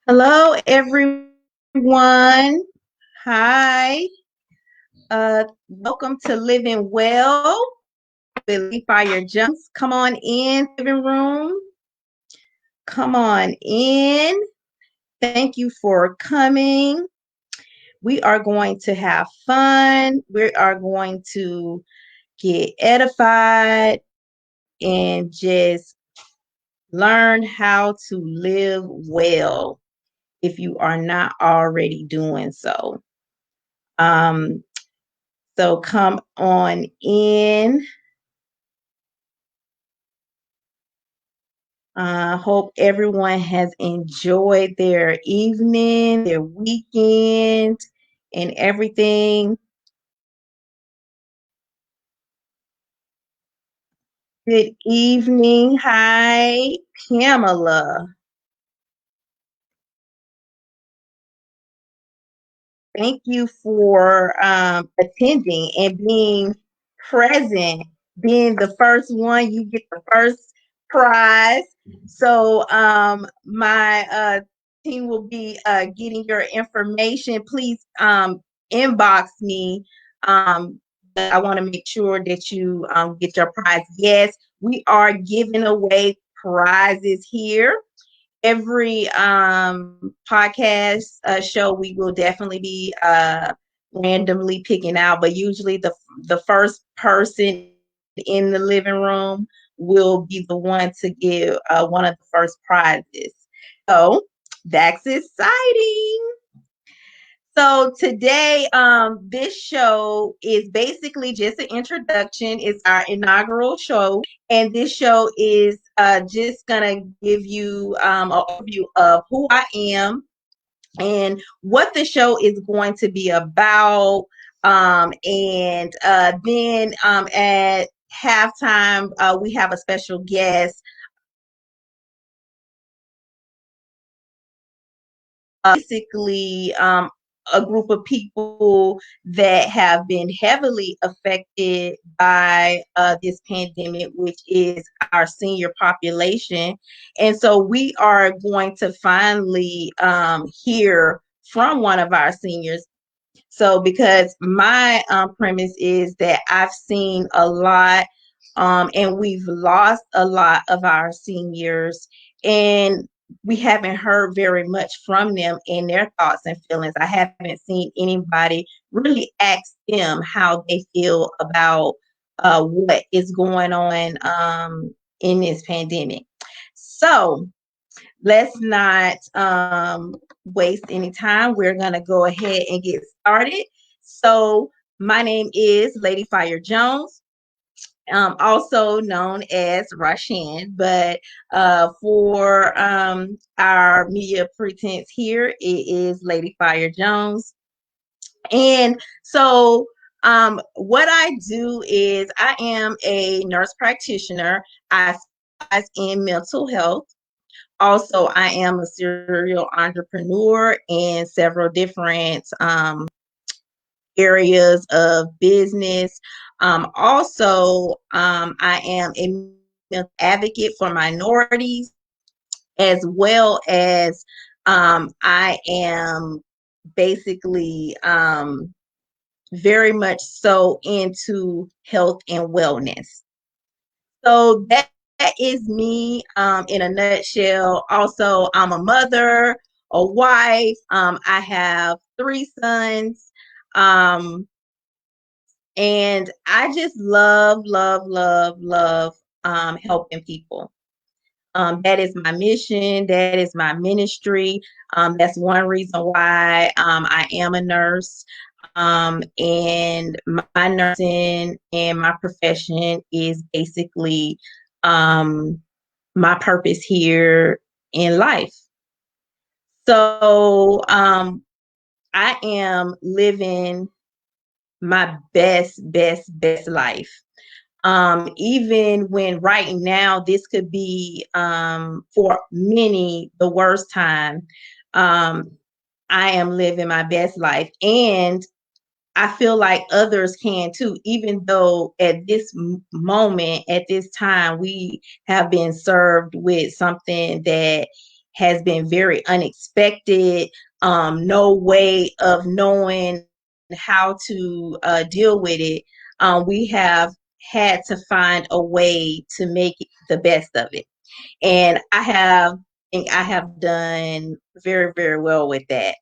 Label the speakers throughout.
Speaker 1: Hello, everyone. Hi. Welcome to Living Well with Ladyfire Jones. Come on in, living room. Come on in. Thank you for coming. We are going to have fun. We are going to get edified and just learn how to live well if you are not already doing so. Um, So come on in. Hope everyone has enjoyed their evening, their weekend, and everything. Good evening. Hi, Pamela. Thank you for attending and being present. Being the first one, you get the first prize. So my team will be getting your information. Please inbox me. I want to make sure that you get your prize. Yes, we are giving away prizes here every podcast show we will definitely be randomly picking out, but usually the first person in the living room will be the one to give one of the first prizes. So that's exciting. So today, this show is basically just an introduction. It's our inaugural show, and this show is just gonna give you an overview of who I am and what the show is going to be about. And then at halftime, we have a special guest. Basically a group of people that have been heavily affected by this pandemic, which is our senior population. And so we are going to finally hear from one of our seniors. So, because my premise is that I've seen a lot, and we've lost a lot of our seniors, and we haven't heard very much from them in their thoughts and feelings. I haven't seen anybody really ask them how they feel about what is going on in this pandemic. So, let's not waste any time. We're going to go ahead and get started. So, my name is Ladyfire Jones, also known as Rashan, but for our media pretense here, it is Ladyfire Jones. And so, what I do is I am a nurse practitioner. I specialize in mental health. Also, I am a serial entrepreneur in several different areas of business. I am a advocate for minorities, as well as I am basically very much so into health and wellness. So that is me in a nutshell. Also, I'm a mother, a wife. I have three sons. Um, and I just love helping people. That is my mission. That is my ministry. That's one reason why I am a nurse. And my nursing and my profession is basically um, my purpose here in life. So I am living my best life. Even when right now this could be for many the worst time, um, I am living my best life. And I feel like others can too, even though at this moment, at this time, we have been served with something that has been very unexpected. No way of knowing how to deal with it. We have had to find a way to make it the best of it. And think I have done very, very well with that.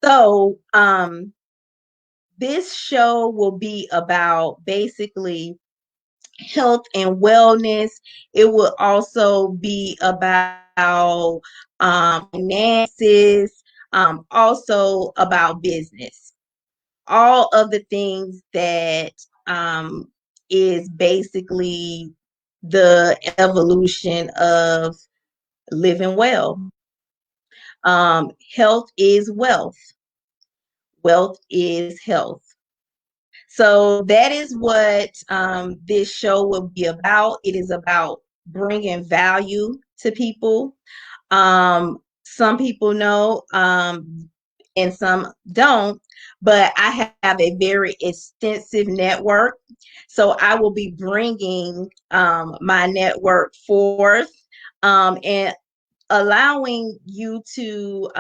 Speaker 1: So, this show will be about basically health and wellness. It will also be about finances, also about business. All of the things that is basically the evolution of living well. Health is wealth. Wealth is health. So that is what this show will be about. It is about bringing value to people. Some people know, and some don't, but I have a very extensive network. So I will be bringing my network forth, and allowing you to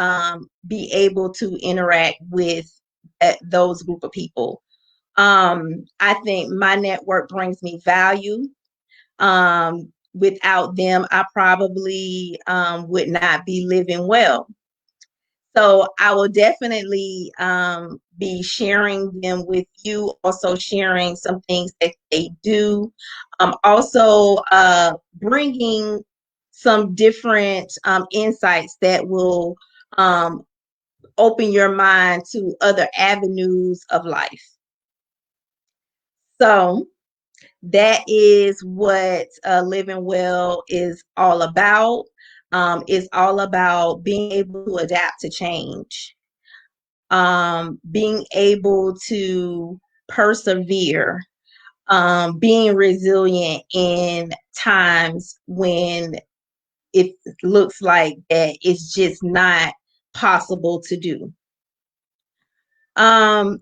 Speaker 1: be able to interact with those group of people. I think my network brings me value. Without them, I probably would not be living well. So I will definitely be sharing them with you, also sharing some things that they do. Also bringing some different insights that will open your mind to other avenues of life. So that is what Living Well is all about. It's all about being able to adapt to change, being able to persevere, being resilient in times when it looks like that it's just not possible to do.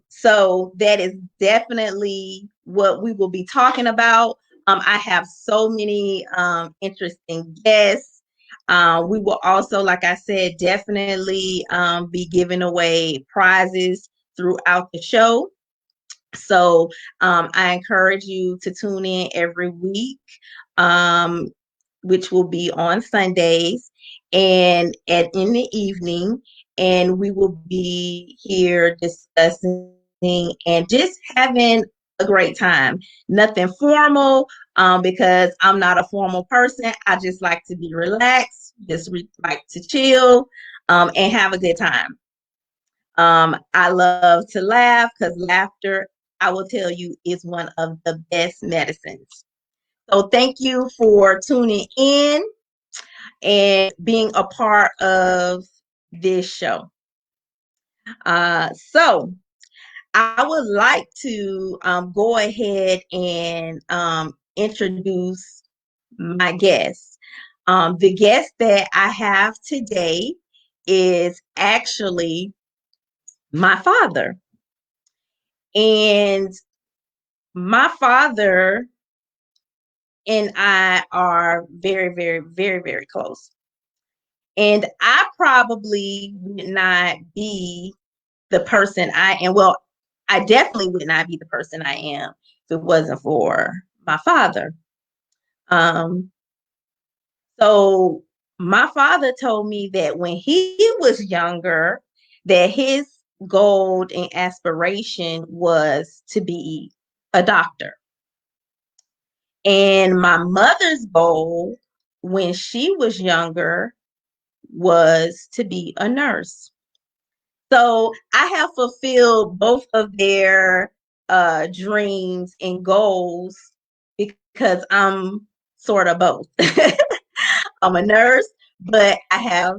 Speaker 1: So that is definitely what we will be talking about. I have so many interesting guests. We will also, like I said, definitely be giving away prizes throughout the show. So I encourage you to tune in every week, um, which will be on Sundays and in the evening. And we will be here discussing and just having a great time. Nothing formal, because I'm not a formal person. I just like to be relaxed, like to chill, and have a good time. I love to laugh because laughter, I will tell you, is one of the best medicines. So thank you for tuning in and being a part of this show. So I would like to go ahead and introduce my guest. The guest that I have today is actually my father. And my father and I are very, very, very, very close. And I probably would not be the person I am. Well, I definitely would not be the person I am if it wasn't for my father. Um, so my father told me that when he was younger, that his goal and aspiration was to be a doctor. And my mother's goal when she was younger was to be a nurse. So I have fulfilled both of their dreams and goals because I'm sort of both. I'm a nurse, but I have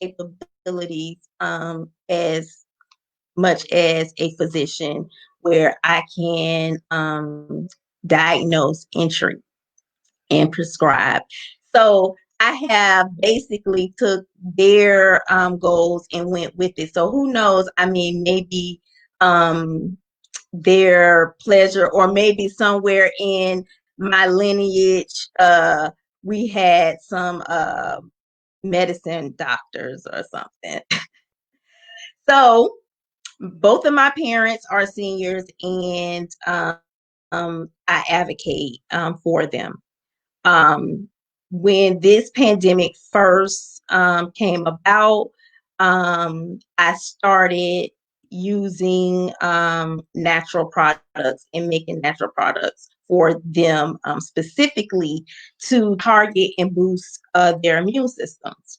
Speaker 1: capabilities as much as a physician where I can diagnose and treat and prescribe. So I have basically took their goals and went with it. So who knows? I mean, maybe their pleasure, or maybe somewhere in my lineage, we had some medicine doctors or something. So both of my parents are seniors, and I advocate for them. Um, when this pandemic first came about, I started using natural products and making natural products for them, specifically to target and boost their immune systems.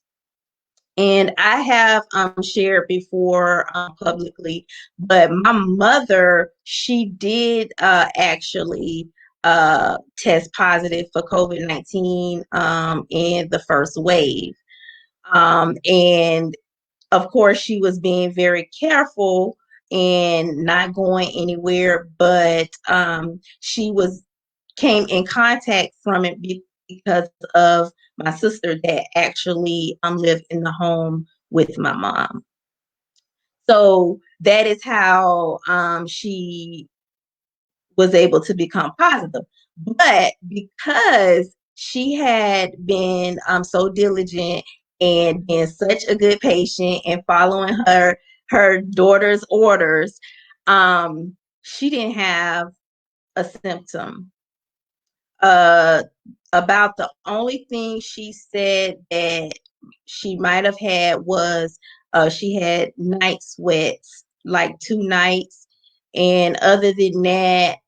Speaker 1: And I have shared before publicly, but my mother, she did actually test positive for COVID-19 in the first wave. And of course, she was being very careful and not going anywhere, but she was came in contact from it because of my sister that actually lived in the home with my mom. So that is how she was able to become positive. But because she had been so diligent and been such a good patient and following her daughter's orders, she didn't have a symptom. Uh, about the only thing she said that she might have had was she had night sweats, like 2 nights, and other than that,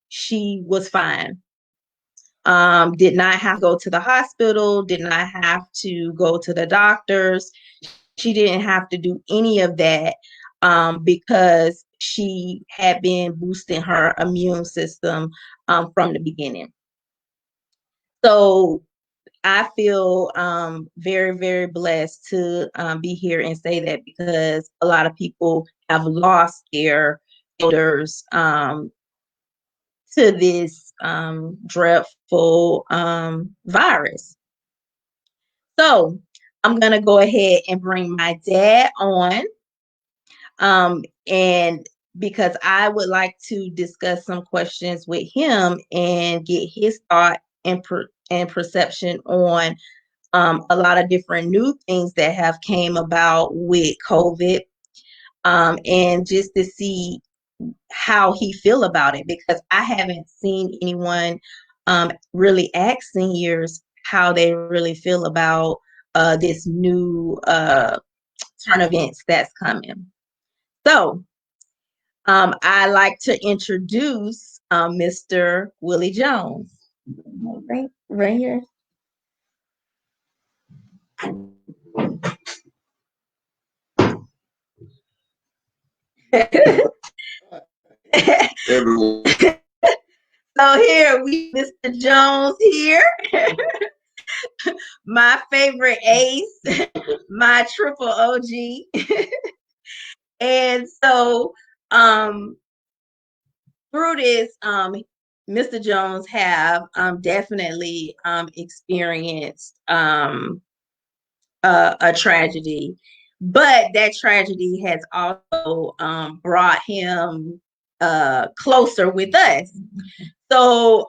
Speaker 1: she was fine. Did not have to go to the hospital, did not have to go to the doctors. She didn't have to do any of that because she had been boosting her immune system from the beginning. So I feel very, very blessed to be here and say that, because a lot of people have lost their elders to this dreadful virus. So I'm going to go ahead and bring my dad on. And because I would like to discuss some questions with him and get his thought and perception on a lot of different new things that have came about with COVID, and just to see how he feel about it, because I haven't seen anyone really ask seniors how they really feel about this new turn of events that's coming. So I like to introduce Mr. Willie Jones. Right here. Everyone. So here we Mr. Jones here. My favorite ace, my triple OG. And so through this, Mr. Jones have definitely experienced a tragedy, but that tragedy has also brought him closer with us. So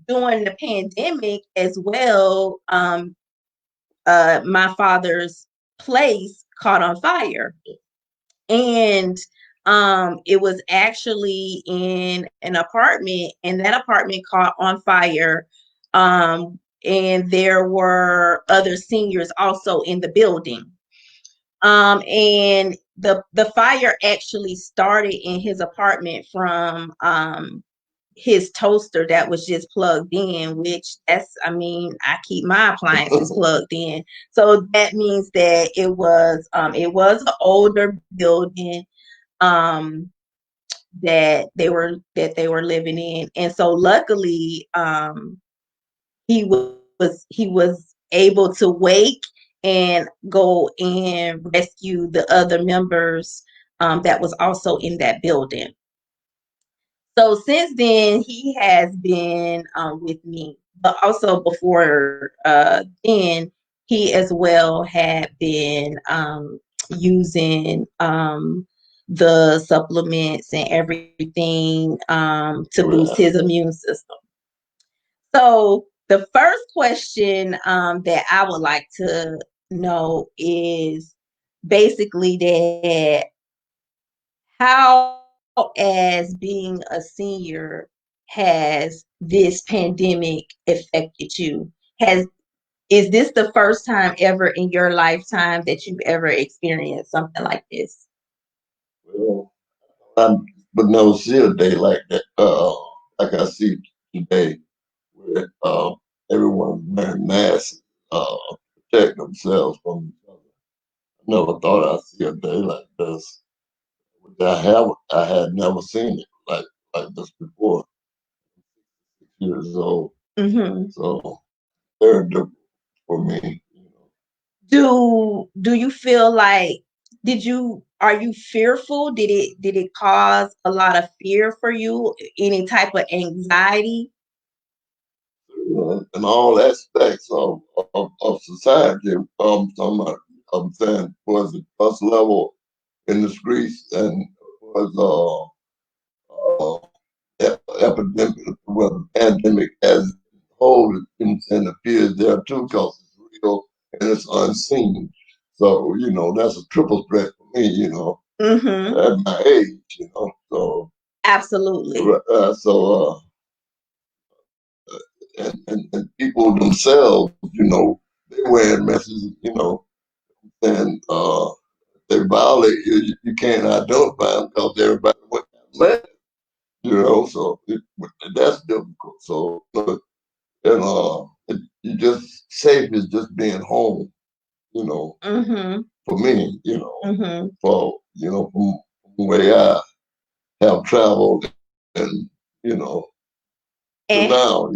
Speaker 1: during the pandemic as well, my father's place caught on fire, and it was actually in an apartment, and that apartment caught on fire. And there were other seniors also in the building. And the fire actually started in his apartment from his toaster that was just plugged in, which I I keep my appliances plugged in. So that means that it was an older building that they were living in. And so luckily he was able to wake and go and rescue the other members that was also in that building. So since then, he has been with me, but also before then, he as well had been using the supplements and everything to boost his immune system. So the first question that I would like to know is basically that how, as being a senior, has this pandemic affected you? Has Is this the first time ever in your lifetime that you've ever experienced something like this?
Speaker 2: Well, I would never see a day like that, like I see today, where everyone's wearing masks, uh, protect themselves from each other. I never thought I'd see a day like this. I had never seen it like this before. 6 years old,
Speaker 1: Hmm.
Speaker 2: so very different for me.
Speaker 1: Do you feel like, are you fearful? Did it cause a lot of fear for you? Any type of anxiety?
Speaker 2: In all aspects of society. Some I'm saying was the trust level in the streets and was epidemic, well, the pandemic as a whole and appears there too because it's real and it's unseen. So, that's a triple threat for me,
Speaker 1: Mm-hmm.
Speaker 2: at my age, So,
Speaker 1: Absolutely.
Speaker 2: so and people themselves, they wearing messages, and they violate you. You can't identify them because everybody went left, So that's difficult. So and you just safe is just being home, you know.
Speaker 1: Mm-hmm.
Speaker 2: For me,
Speaker 1: Mm-hmm.
Speaker 2: from the way I have traveled and you know to
Speaker 1: And
Speaker 2: now,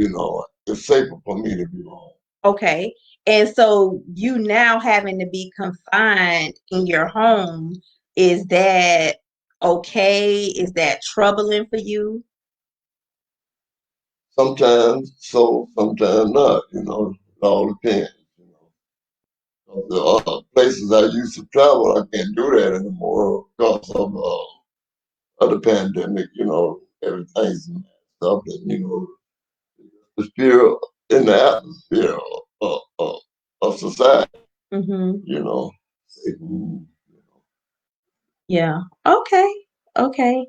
Speaker 2: it's safer for me to be home.
Speaker 1: okay. And so you now having to be confined in your home, is that okay? Is that troubling for you?
Speaker 2: Sometimes so, sometimes not. It all depends. The places I used to travel, I can't do that anymore because of the pandemic. Everything's messed up, and the fear in the atmosphere of society.
Speaker 1: Mm-hmm.
Speaker 2: You know, Mm,
Speaker 1: Yeah. Okay. Okay.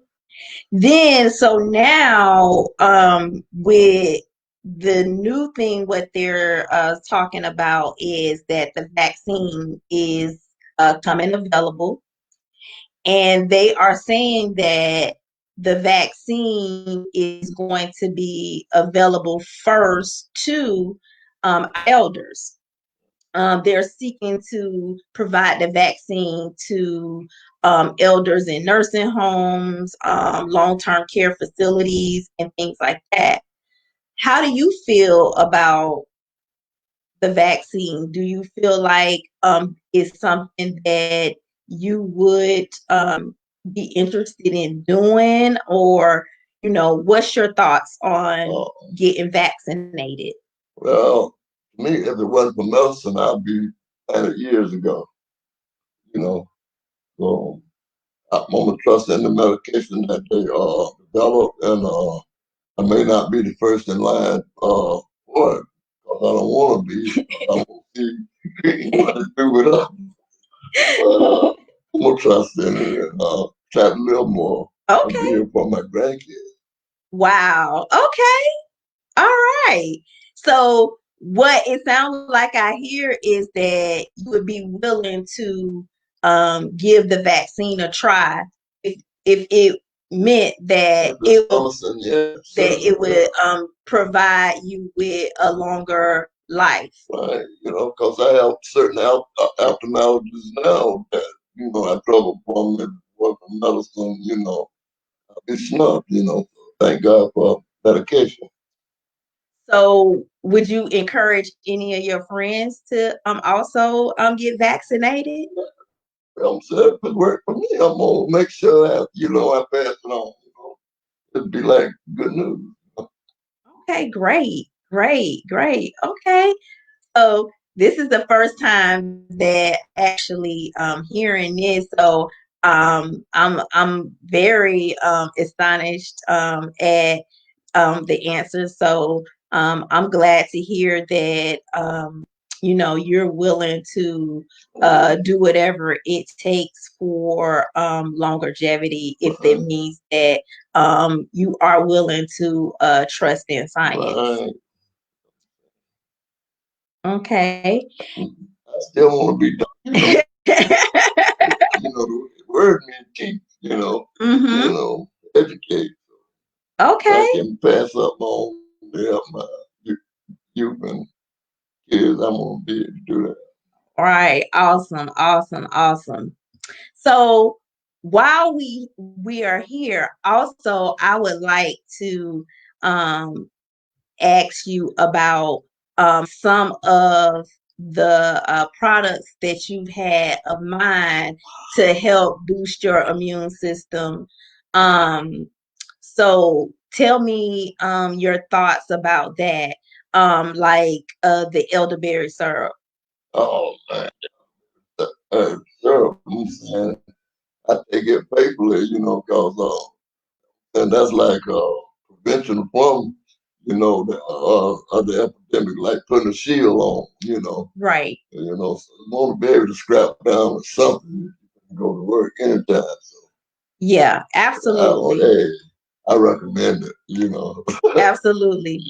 Speaker 1: Then, so now, with the new thing, what they're talking about is that the vaccine is coming available, and they are saying that the vaccine is going to be available first to elders. They're seeking to provide the vaccine to elders in nursing homes, long-term care facilities, and things like that. How do you feel about the vaccine? Do you feel like it's something that you would be interested in doing, or what's your thoughts on
Speaker 2: uh,
Speaker 1: getting vaccinated?
Speaker 2: well, to me, if it wasn't for medicine, I'd be 100 years ago. You know, so I'm gonna trust in the medication that they develop, and I may not be the first in line for it because I don't want to be. I want to see what they do with us. But I'm gonna trust in it and try to live more and be
Speaker 1: Okay.
Speaker 2: here for my grandkids.
Speaker 1: Wow. Okay. All right. So what it sounds like I hear is that you would be willing to give the vaccine a try if it meant that
Speaker 2: If it's medicine, yeah, certainly.
Speaker 1: would provide you with a longer life.
Speaker 2: Right, because I have certain abnormalities now that, I trouble from it with medicine, it's not, thank God for medication.
Speaker 1: So would you encourage any of your friends to also get vaccinated?
Speaker 2: I'm saying if it work for me, I'm gonna make sure that, I pass it on, It'd be like good news.
Speaker 1: Okay, great, great, great. Okay. So this is the first time that actually hearing this. So I'm very astonished at the answers. So I'm glad to hear that you're willing to do whatever it takes for longevity, if that means that you are willing to trust in science.
Speaker 2: Right.
Speaker 1: Okay.
Speaker 2: I still want to be done. The word means teach, educate.
Speaker 1: Okay.
Speaker 2: I can pass up on to help my youth and kids. I'm gonna be able to do that.
Speaker 1: All right. Awesome. Awesome. Awesome. So while we are here, also I would like to um, ask you about some of the products that you've had of mine to help boost your immune system. Um, so tell me your thoughts about that, like the elderberry syrup.
Speaker 2: Oh man, sure. I'm saying I take it faithfully, cause and that's like prevention from, the epidemic, like putting a shield on.
Speaker 1: Right.
Speaker 2: So you want to be able to scrap down with something. You can go to work anytime. So
Speaker 1: Yeah, absolutely.
Speaker 2: I recommend it.
Speaker 1: Absolutely.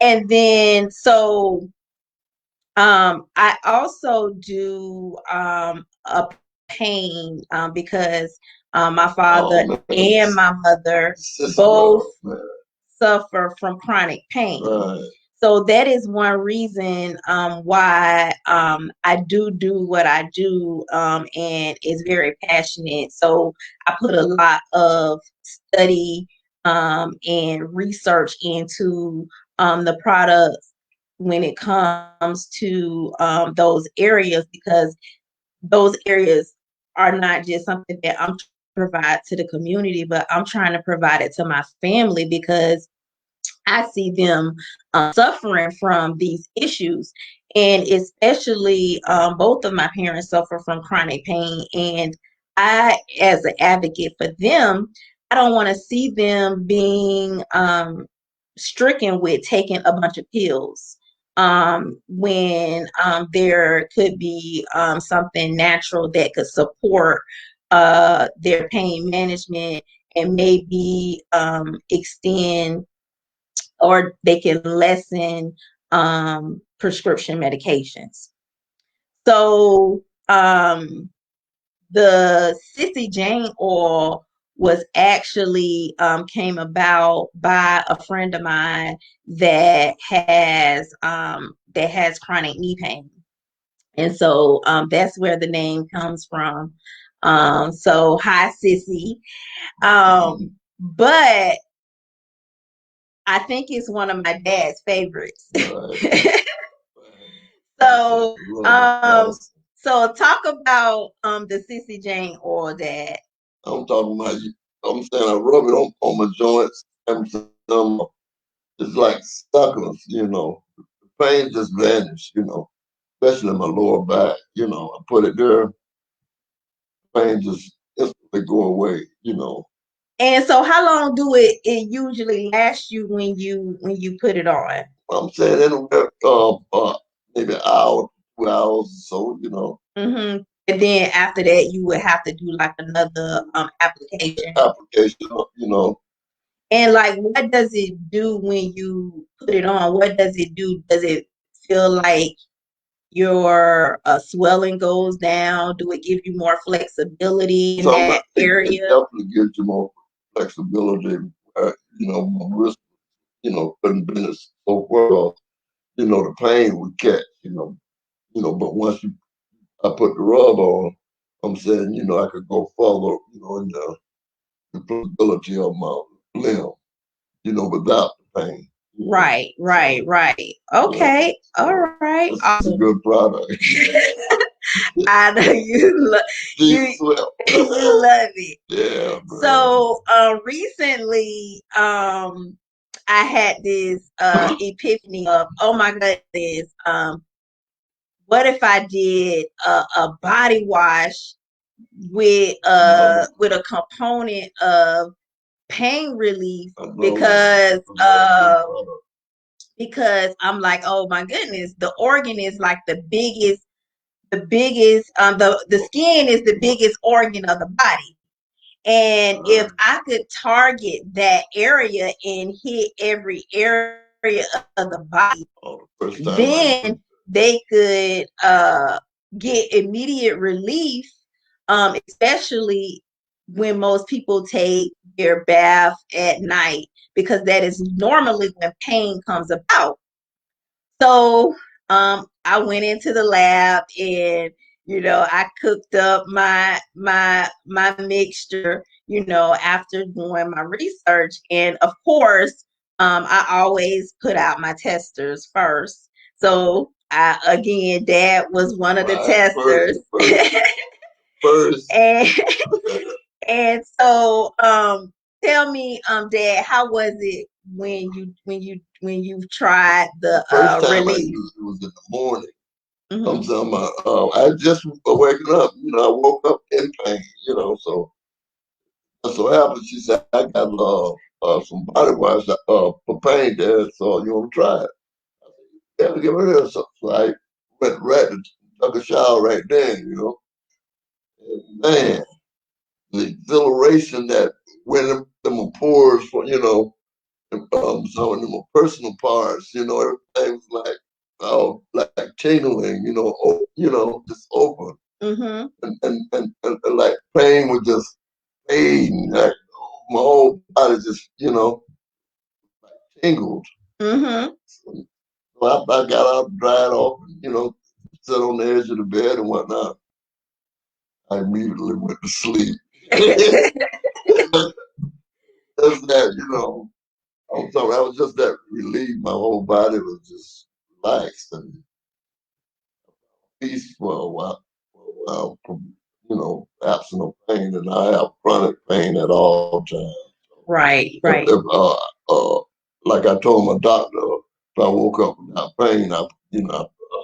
Speaker 1: And then so I also do a pain because my father and my mother both suffer from chronic pain.
Speaker 2: Right.
Speaker 1: So that is one reason why I do what I do, and is very passionate. So I put a lot of study and research into the products when it comes to those areas, because those areas are not just something that I'm trying to provide to the community, but I'm trying to provide it to my family, because I see them suffering from these issues. And especially both of my parents suffer from chronic pain. And I, as an advocate for them, I don't want to see them being stricken with taking a bunch of pills when there could be something natural that could support their pain management, and maybe extend, or they can lessen prescription medications. So the Sissy Jane oil was actually came about by a friend of mine that has chronic knee pain, and so that's where the name comes from. So hi Sissy, but I think it's one of my dad's favorites. So, so talk about the Sissy Jane oil, Dad.
Speaker 2: I'm talking about. I'm saying I rub it on my joints. It's like suckers. The pain just vanished. Especially in my lower back. I put it there. Pain just instantly go away.
Speaker 1: And so, how long do it usually last you when you put it on?
Speaker 2: I'm saying anywhere maybe an hour, 2 hours or so.
Speaker 1: Mm-hmm. And then after that, you would have to do like another application. And like, what does it do when you put it on? What does it do? Does it feel like your swelling goes down? Do it give you more flexibility in that area?
Speaker 2: It definitely gives you more flexibility. My wrist, couldn't bend it so well. The pain would catch. But once I put the rub on, I'm saying, I could go further, in the flexibility of my limb, without the pain.
Speaker 1: Right. Okay. All right.
Speaker 2: It's a good product.
Speaker 1: I know you love it.
Speaker 2: Yeah. Man.
Speaker 1: So recently I had this epiphany of, oh my goodness, what if I did a body wash with a component of pain relief, because because I'm like, oh my goodness, the organ is like the skin is the biggest organ of the body. And if I could target that area and hit every area of the body, then they could get immediate relief, especially when most people take their bath at night, because that is normally when pain comes about. So I went into the lab and I cooked up my mixture, after doing my research. And of course, I always put out my testers first. So again, Dad was one of the testers. First. And so tell me, Dad, how was it when you tried the
Speaker 2: first time
Speaker 1: relief?
Speaker 2: I used it was in the morning. I'm talking about, I just waking up, I woke up in pain, so that's what happened. She said, I got some body wash for pain there, so you want to try it? I said, yeah, give her here. So I went right and took a shower right then, And man, the exhilaration that went in them pores for, some of them personal parts, everything was like, oh, like tingling, just open. And like pain was just fading. Like my whole body just, tingled. So I got up, dried off, and, sit on the edge of the bed and whatnot. I immediately went to sleep. That's that, I'm sorry, I was just that relieved. My whole body was just relaxed and peaceful while absent of pain. And I have chronic pain at all times.
Speaker 1: Right.
Speaker 2: Like I told my doctor, if I woke up without pain, I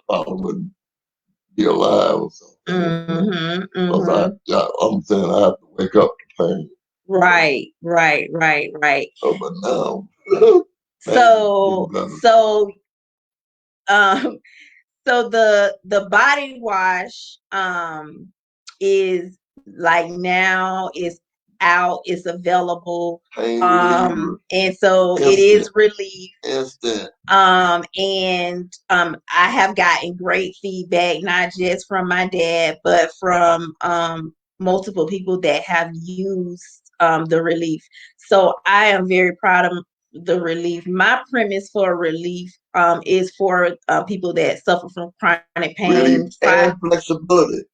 Speaker 2: probably wouldn't be alive or something. Because I'm saying I have to wake up to pain.
Speaker 1: Right.
Speaker 2: But now,
Speaker 1: so so the body wash is like now is out, it's available, and so it is relief
Speaker 2: instant.
Speaker 1: And I have gotten great feedback, not just from my dad, but from multiple people that have used the relief. So I am very proud of the relief. My premise for relief is for people that suffer from chronic pain,
Speaker 2: and flexibility,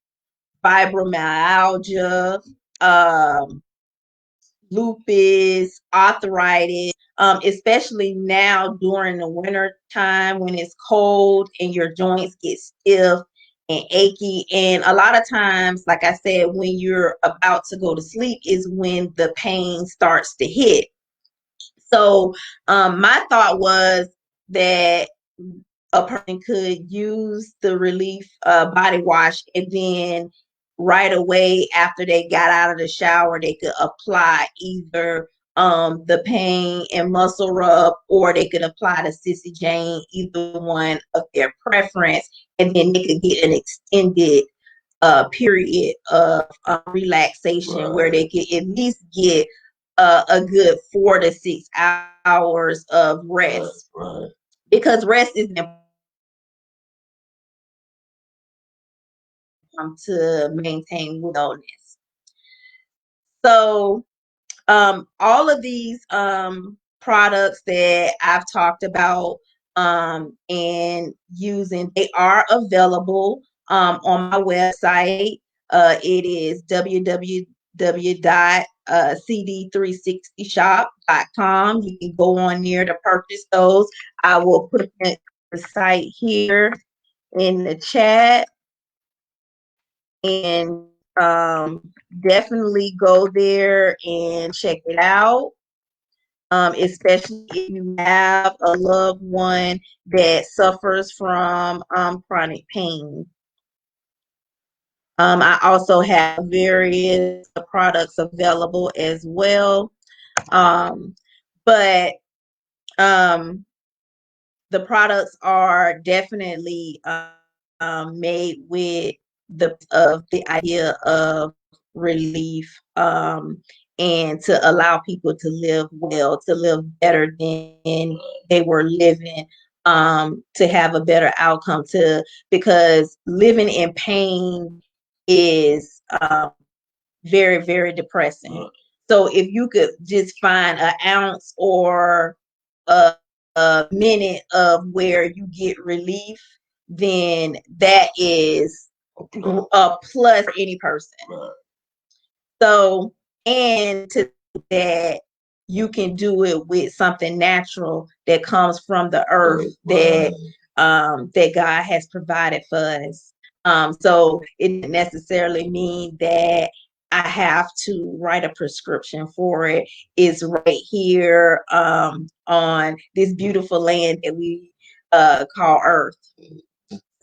Speaker 1: fibromyalgia, lupus, arthritis, especially now during the winter time when it's cold and your joints get stiff and achy. And a lot of times, like I said, when you're about to go to sleep is when the pain starts to hit. So my thought was that a person could use the relief body wash, and then right away after they got out of the shower, they could apply either the pain and muscle rub, or they could apply the Sissy Jane, either one of their preference, and then they could get an extended period of relaxation where they could at least get a good 4 to 6 hours of rest. Because rest is important to maintain wellness. So all of these products that I've talked about and using, they are available on my website. It is www.cd360shop.com. You can go on there to purchase those. I will put the site here in the chat. And definitely go there and check it out, especially if you have a loved one that suffers from chronic pain. I also have various products available as well, but the products are definitely made with the idea of relief, and to allow people to live well, to live better than they were living, to have a better outcome, to because living in pain is very, very depressing. So if you could just find an ounce or a minute of where you get relief, then that is a plus for any person. So, and to that, you can do it with something natural that comes from the earth that God has provided for us. So it doesn't necessarily mean that I have to write a prescription for it. It's right here on this beautiful land that we call Earth.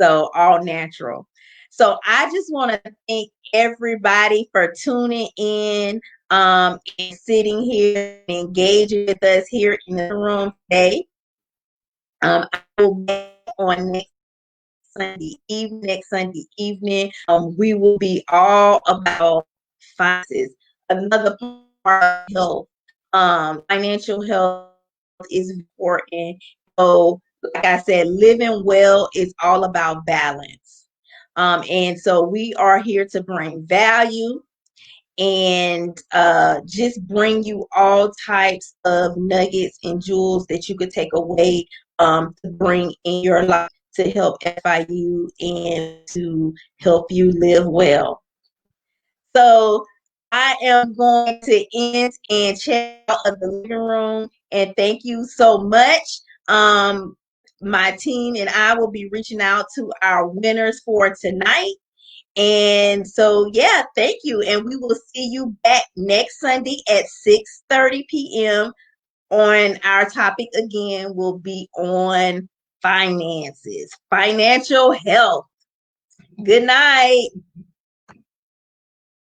Speaker 1: So all natural. So I just want to thank everybody for tuning in and sitting here and engaging with us here in the room today. I will be on next Sunday evening. We will be all about finances. Another part of health. Financial health is important. So, like I said, living well is all about balance. And so we are here to bring value and just bring you all types of nuggets and jewels that you could take away to bring in your life to help edify you and to help you live well. So I am going to end and check out of the living room, and thank you so much. My team and I will be reaching out to our winners for tonight. And so, yeah, thank you. And we will see you back next Sunday at 6:30 p.m. on our topic again will be on finances, financial health. Good night.